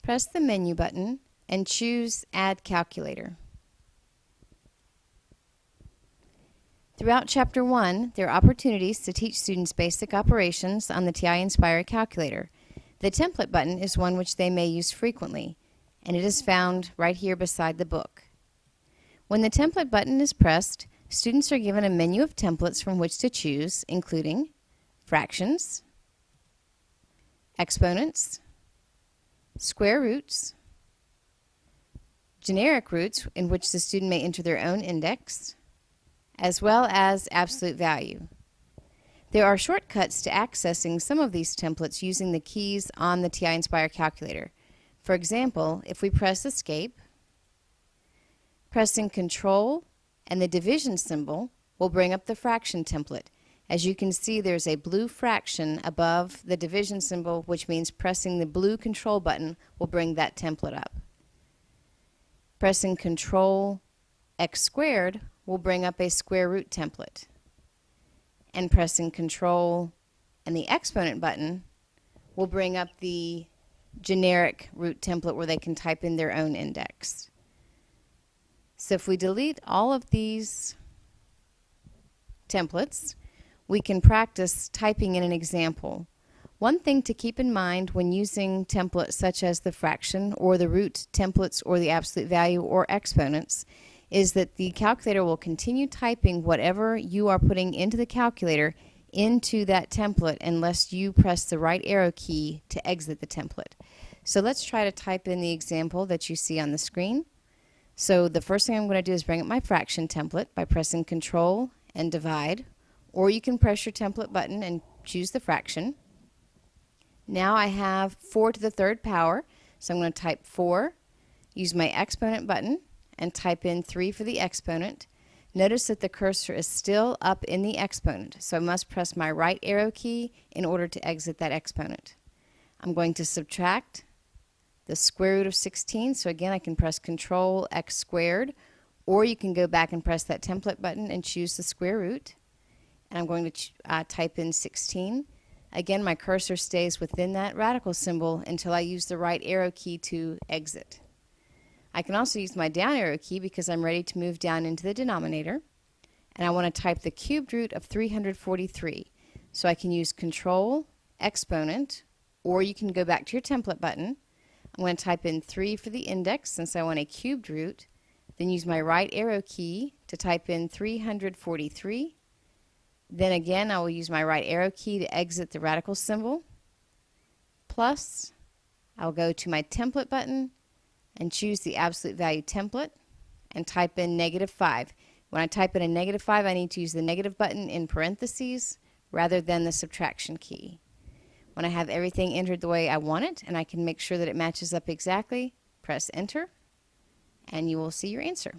Press the menu button and choose Add Calculator. Throughout Chapter 1, there are opportunities to teach students basic operations on the TI Nspire calculator. The template button is one which they may use frequently, and it is found right here beside the book. When the template button is pressed, students are given a menu of templates from which to choose, including fractions, exponents, square roots, generic roots in which the student may enter their own index, as well as absolute value. There are shortcuts to accessing some of these templates using the keys on the TI Nspire calculator. For example, if we press Escape, pressing Control and the division symbol will bring up the fraction template. As you can see, there's a blue fraction above the division symbol, which means pressing the blue Control button will bring that template up. Pressing Control X squared will bring up a square root template. And pressing Control and the exponent button will bring up the generic root template where they can type in their own index. So if we delete all of these templates, we can practice typing in an example. One thing to keep in mind when using templates such as the fraction or the root templates or the absolute value or exponents is that the calculator will continue typing whatever you are putting into the calculator into that template unless you press the right arrow key to exit the template. So let's try to type in the example that you see on the screen. So the first thing I'm going to do is bring up my fraction template by pressing Control and Divide, or you can press your template button and choose the fraction. Now I have 4 to the third power, so I'm going to type 4, use my exponent button, and type in 3 for the exponent. Notice that the cursor is still up in the exponent, so I must press my right arrow key in order to exit that exponent. I'm going to subtract the square root of 16, so again I can press Control X squared, or you can go back and press that template button and choose the square root. And I'm going to type in 16. Again, my cursor stays within that radical symbol until I use the right arrow key to exit. I can also use my down arrow key because I'm ready to move down into the denominator. And I want to type the cubed root of 343. So I can use Control, Exponent, or you can go back to your template button. I'm going to type in 3 for the index since I want a cubed root. Then use my right arrow key to type in 343. Then again, I will use my right arrow key to exit the radical symbol. Plus, I'll go to my template button and choose the absolute value template and type in -5. When I type in a -5, I need to use the negative button in parentheses rather than the subtraction key. When I have everything entered the way I want it and I can make sure that it matches up exactly, press Enter and you will see your answer.